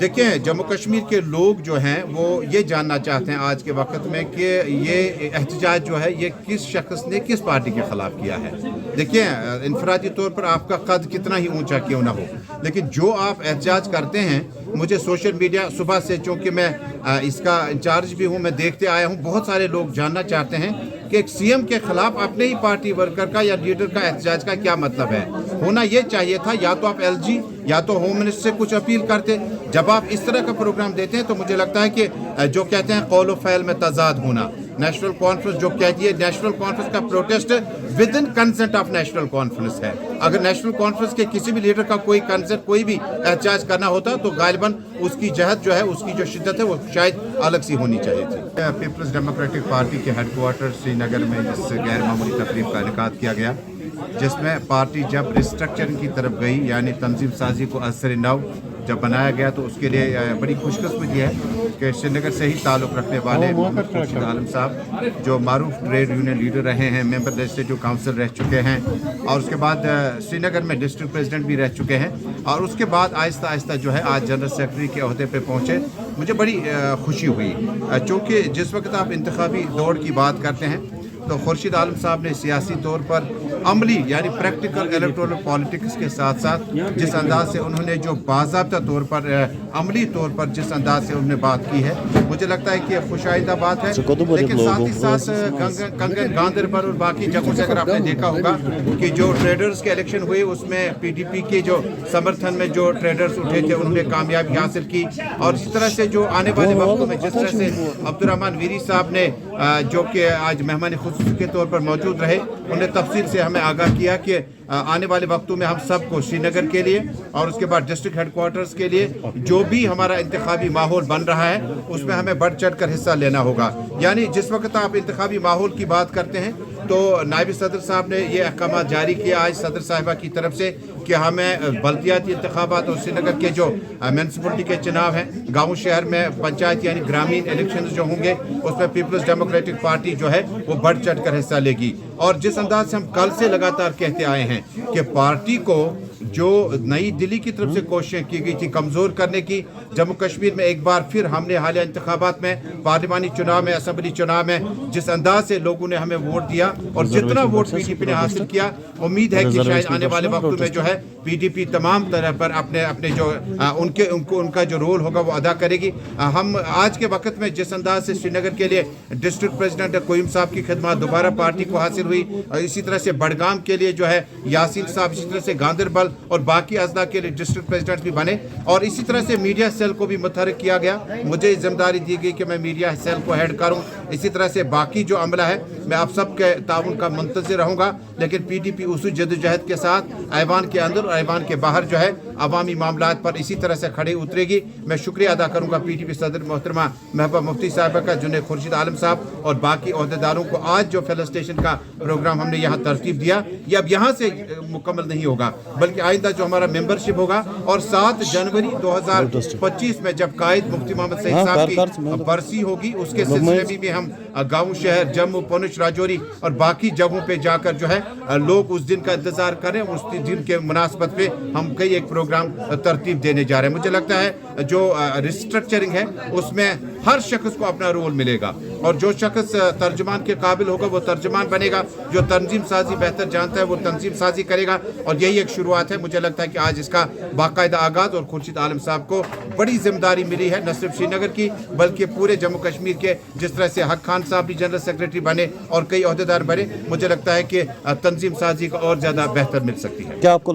देखिए, जम्मू कश्मीर के लोग जो हैं वो ये जानना चाहते हैं आज के वक्त में कि ये एहतजाज जो है ये किस शख्स ने किस पार्टी के ख़िलाफ़ किया है। देखिए, इनफरादी तौर पर आपका कद कितना ही ऊंचा क्यों ना हो, लेकिन जो आप एहतजाज करते हैं, मुझे सोशल मीडिया सुबह से, चूँकि मैं इसका इंचार्ज भी हूँ, मैं देखते आया हूँ, बहुत सारे लोग जानना चाहते हैं कि एक सीएम के खिलाफ अपने ही पार्टी वर्कर का या लीडर का एहतजाज का क्या मतलब है। होना ये चाहिए था या तो आप एलजी या तो होम मिनिस्टर से कुछ अपील करते। जब आप इस तरह का प्रोग्राम देते हैं तो मुझे लगता है कि जो कहते हैं कौल व फ़ैल में तजाद होना, नेशनल कॉन्फ्रेंस जो कहती है, नेशनल कॉन्फ्रेंस का protest with in consent of national conference है। अगर नेशनल कॉन्फ्रेंस के किसी भी लीडर का कोई कंसेंट, कोई भी एहतजाज करना होता तो गालिबन उसकी जहद जो है, उसकी जो शिद्दत है वो शायद अलग सी होनी चाहिए थी। पीपल्स डेमोक्रेटिक पार्टी के हेडक्वार्टर श्रीनगर में इस गैर मामूली तकरीब का इनेकाद किया गया, जिसमें पार्टी जब रिस्ट्रक्चरिंग की तरफ गई, यानी तंजीम साजी को असर नव जब बनाया गया, तो उसके लिए बड़ी खुशकिस्मती है कि श्रीनगर से ही ताल्लुक़ रखने वाले मोहम्मद खुर्शीद आलम साहब, जो मारूफ ट्रेड यूनियन लीडर रहे हैं, मेंबर लेजिस्लेटिव काउंसिल रह चुके हैं, और उसके बाद श्रीनगर में डिस्ट्रिक्ट प्रेसिडेंट भी रह चुके हैं, और उसके बाद आहिस्ता आहिस्ता जो है आज जनरल सेक्रेटरी के अहदे पे पहुँचे। मुझे बड़ी खुशी हुई, चूँकि जिस वक्त आप इंतखाबी दौड़ की बात करते हैं तो खुर्शीद आलम साहब ने सियासी तौर पर अमली यानी प्रैक्टिकल इलेक्टोरल पॉलिटिक्स के साथ साथ जिस अंदाज से उन्होंने जो बाज़ाब्ता तौर पर अमली तौर पर जिस अंदाज से उन्होंने बात की है, मुझे लगता है कि खुशाइंदा बात है। लेकिन साथ ही साथ कंगन गांधरबल और बाकी जगहों से अगर आपने देखा होगा कि जो ट्रेडर्स के इलेक्शन हुए उसमें पीडीपी के जो समर्थन में जो ट्रेडर्स उठे थे उन्होंने कामयाबी हासिल की, और इस तरह से जो आने वाले वक्तों में जिस तरह से अब्दुर्रहमान वीरी साहब ने जो कि आज मेहमान खुसूसी के तौर पर मौजूद रहे, उन्हें तफसील से हमें आगाह किया कि आने वाले वक्तों में हम सबको श्रीनगर के लिए और उसके बाद डिस्ट्रिक्ट हेडक्वार्टर्स के लिए जो भी हमारा इंतखाबी माहौल बन रहा है उसमें हमें बढ़ चढ़ कर हिस्सा लेना होगा। यानी जिस वक्त आप इंतखाबी माहौल की बात करते हैं तो नायब सदर साहब ने ये अहकाम जारी किया आज सदर साहिबा की तरफ से कि हमें बल्दियाती इंतखाबात और श्रीनगर के जो म्यूनसिपलिटी के चुनाव हैं, गाँव शहर में पंचायत यानी ग्रामीण इलेक्शन जो होंगे उसमें पीपल्स डेमोक्रेटिक पार्टी जो है वो बढ़ चढ़ कर हिस्सा लेगी। और जिस अंदाज से हम कल से लगातार कहते आए हैं कि पार्टी को जो नई दिल्ली की तरफ से कोशिशें की गई थी कमज़ोर करने की, जम्मू कश्मीर में एक बार फिर हमने हालिया इंतखाबात में, पार्लिमानी चुनाव में, असम्बली चुनाव में जिस अंदाज से लोगों ने हमें वोट दिया और जितना वोट पीडीपी ने हासिल किया, उम्मीद है कि शायद आने वाले वक्त में जो है पीडीपी तमाम तरह पर अपने जो उनका जो रोल होगा वो अदा करेगी। हम आज के वक्त में जिस अंदाज से श्रीनगर के लिए डिस्ट्रिक्ट प्रेसिडेंट कोयम साहब की खिदमत दोबारा पार्टी को हासिल हुई, और इसी तरह से बडगाम के लिए जो है यासीन साहब, इसी तरह से गांधरबल और बाकी अजला के लिए डिस्ट्रिक्ट प्रेसिडेंट भी बने, और इसी तरह से मीडिया सेल को भी मुतहरिक किया गया। मुझे जिम्मेदारी दी गई कि मैं मीडिया सेल को हेड करूं। इसी तरह से बाकी जो अमला है मैं आप सब के ताउन का मुंतज़िर रहूंगा, लेकिन पीडीपी उसी जद्दोजहद के साथ ऐवान के अंदर और ऐवान के बाहर जो है अवामी मामलात पर इसी तरह से खड़े उतरेगी। मैं शुक्रिया अदा करूंगा पीडीपी सदर मोहतरमा महबूबा मुफ्ती साहिबा का, जुनेद खुर्शीद आलम साहब और बाकी अहदेदारों को। आज जो फेलिसिटेशन का प्रोग्राम हमने यहाँ तरतीब दिया, ये अब यहाँ से मुकम्मल नहीं होगा, बल्कि आइंदा जो हमारा मेंबरशिप होगा, और 7 जनवरी 2025 में जब कायद मुफ्ती मोहम्मद सईद साहब की बरसी होगी, उसके सिलसिले में हम गाँव शहर जम्मू पुंछ राजौरी और बाकी जगहों पे जाकर जो है लोग उस दिन का इंतजार करें। उस दिन के मुनासबत पे हम कई एक प्रोग्राम तरतीब देने जा रहे हैं। मुझे लगता है जो रिस्ट्रक्चरिंग है उसमें हर शख्स को अपना रोल मिलेगा, और जो शख्स तर्जुमान के काबिल होगा वो तर्जुमान बनेगा, जो तंजीम साजी बेहतर जानता है वो तंजीम साजी करेगा, और यही एक शुरुआत है। मुझे लगता है कि आज इसका बाकायदा आगाज और खुर्शीद आलम साहब को बड़ी जिम्मेदारी मिली है, न सिर्फ श्रीनगर की बल्कि पूरे जम्मू कश्मीर के। जिस तरह से हक खान साहब भी जनरल सेक्रेटरी बने और कई अहदेदार बने, मुझे लगता है कि तंजीम साजी को और ज़्यादा बेहतर मिल सकती है। क्या आपको